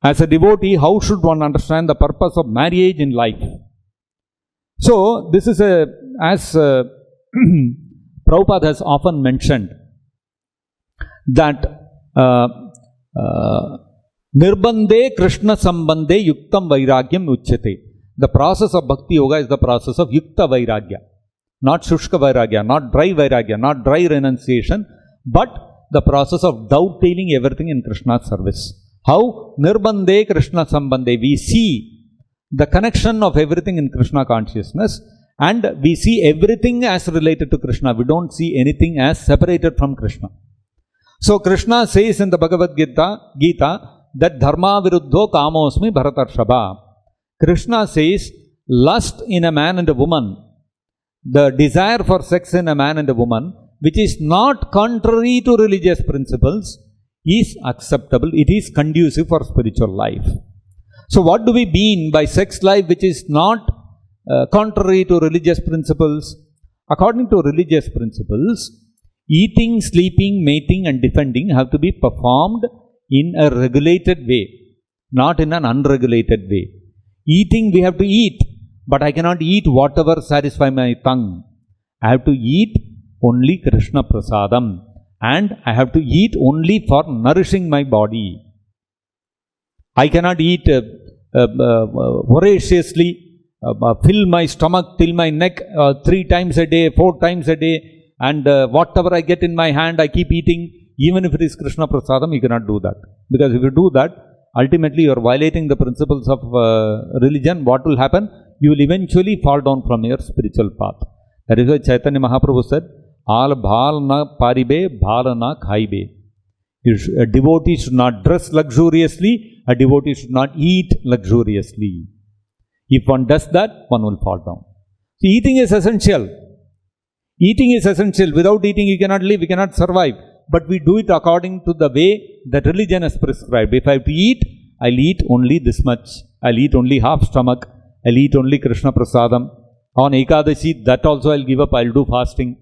As a devotee, how should one understand the purpose of marriage in life? So, this is as Prabhupada has often mentioned, that Nirbandhe Krishna Sambandhe Yuktam Vairagyam Uchyate. The process of Bhakti Yoga is the process of Yukta Vairagya. Not Shushka Vairagya, not dry Vairagya, not dry renunciation, but the process of dovetailing everything in Krishna's service. How? Nirbandhe Krishna Sambandhe. We see the connection of everything in Krishna consciousness, and we see everything as related to Krishna. We don't see anything as separated from Krishna. So Krishna says in the Bhagavad Gita that Dharma Viruddho Kamosmi Bharatarshava. Krishna says lust in a man and a woman, the desire for sex in a man and a woman, which is not contrary to religious principles, is acceptable. It is conducive for spiritual life. So what do we mean by sex life which is not contrary to religious principles? According to religious principles, eating, sleeping, mating and defending have to be performed in a regulated way, not in an unregulated way. Eating, we have to eat, but I cannot eat whatever satisfies my tongue. I have to eat only Krishna Prasadam, and I have to eat only for nourishing my body. I cannot eat voraciously, fill my stomach till my neck 3 times a day, 4 times a day, and whatever I get in my hand I keep eating. Even if it is Krishna Prasadam, you cannot do that. Because if you do that, ultimately you are violating the principles of religion. What will happen? You will eventually fall down from your spiritual path. That is why Chaitanya Mahaprabhu said, Al bhal na paribe, bhal na khaibe. A devotee should not dress luxuriously, a devotee should not eat luxuriously. If one does that, one will fall down. So eating is essential. Eating is essential. Without eating you cannot live, you cannot survive. But we do it according to the way that religion has prescribed. If I have to eat, I'll eat only this much. I'll eat only half stomach. I'll eat only Krishna Prasadam. On Ekadashi, that also I'll give up. I'll do fasting.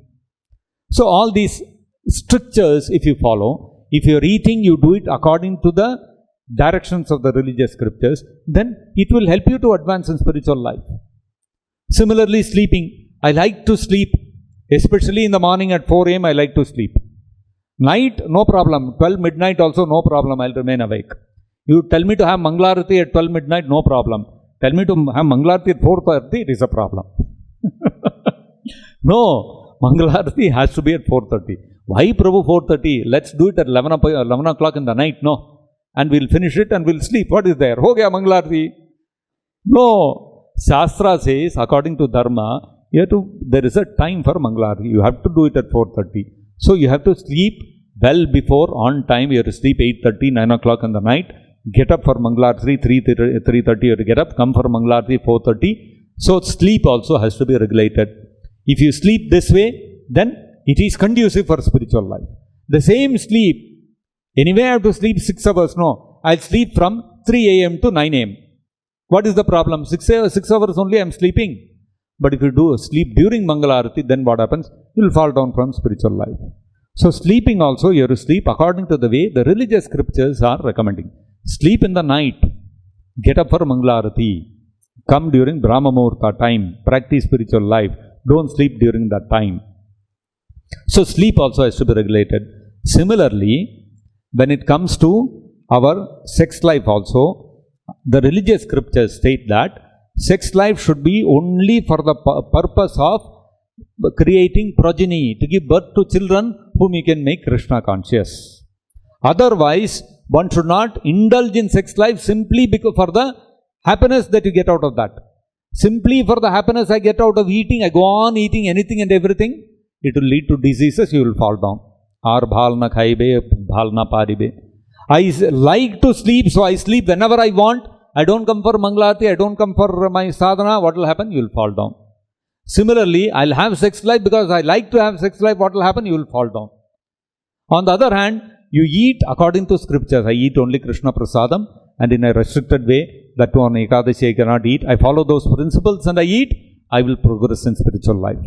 So all these strictures, if you follow, if you're eating, you do it according to the directions of the religious scriptures, then it will help you to advance in spiritual life. Similarly, sleeping. I like to sleep, especially in the morning at 4 a.m. I like to sleep. Night, no problem. 12 midnight also, no problem. I'll remain awake. You tell me to have Mangalarati at 12 midnight, no problem. Tell me to have Mangalarati at 4:30, it is a problem. No, Mangalarati has to be at 4:30. Why, Prabhu, 4:30? Let's do it at 11 o'clock in the night. No. And we'll finish it and we'll sleep. What is there? Ho gaya Mangalarati. No. Shastra says, according to Dharma, there is a time for Mangalarati. You have to do it at 4:30. So you have to sleep well before, on time. You have to sleep 8:30, 9 o'clock in the night. Get up for Mangalarati, 3:30 you have to get up. Come for Mangalarati, 4:30. So sleep also has to be regulated. If you sleep this way, then it is conducive for spiritual life. The same sleep, anyway I have to sleep 6 hours. No, I'll sleep from 3 a.m. to 9 a.m. What is the problem? 6 hours only I am sleeping. But if you do sleep during Mangalarati, then what happens? You will fall down from spiritual life. So sleeping also, you have to sleep according to the way the religious scriptures are recommending. Sleep in the night. Get up for Mangalarati. Come during Brahma Muhurta time. Practice spiritual life. Don't sleep during that time. So sleep also has to be regulated. Similarly, when it comes to our sex life also, the religious scriptures state that sex life should be only for the purpose of creating progeny, to give birth to children whom you can make Krishna conscious. Otherwise, one should not indulge in sex life simply because for the happiness that you get out of that. Simply for the happiness I get out of eating, I go on eating anything and everything, it will lead to diseases, you will fall down. Ar bhal na khaibe, bhal na paribe. I like to sleep, so I sleep whenever I want. I don't come for Mangalarati, I don't come for my sadhana. What will happen? You will fall down. Similarly, I'll have sex life because I like to have sex life. What will happen? You will fall down. On the other hand, you eat according to scriptures. I eat only Krishna Prasadam and in a restricted way. That one Ekadashi I cannot eat. I follow those principles and I eat. I will progress in spiritual life.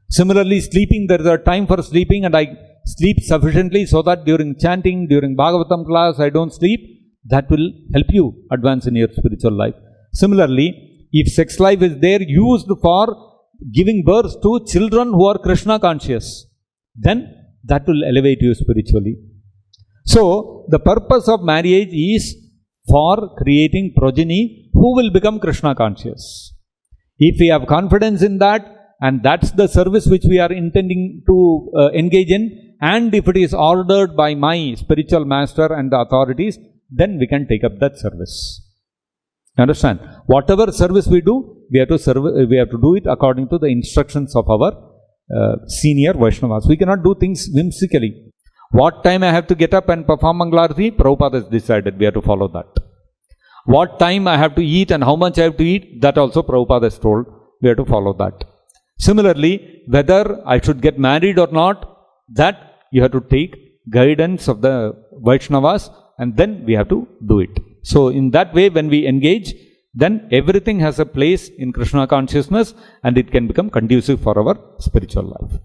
Similarly, sleeping, there is a time for sleeping and I sleep sufficiently so that during chanting, during Bhagavatam class, I don't sleep. that will help you advance in your spiritual life. Similarly, if sex life is there used for giving birth to children who are Krishna conscious, then that will elevate you spiritually. So, the purpose of marriage is for creating progeny who will become Krishna conscious. If we have confidence in that, and that's the service which we are intending to engage in, and if it is ordered by my spiritual master and the authorities, then we can take up that service. Understand? Whatever service we do, we have to do it according to the instructions of our senior Vaishnavas. We cannot do things whimsically. What time I have to get up and perform Mangalarti, Prabhupada has decided. We have to follow that. What time I have to eat and how much I have to eat, that also Prabhupada has told. We have to follow that. Similarly, whether I should get married or not, that you have to take guidance of the Vaishnavas, and then we have to do it. So, in that way, when we engage, then everything has a place in Krishna consciousness, and it can become conducive for our spiritual life.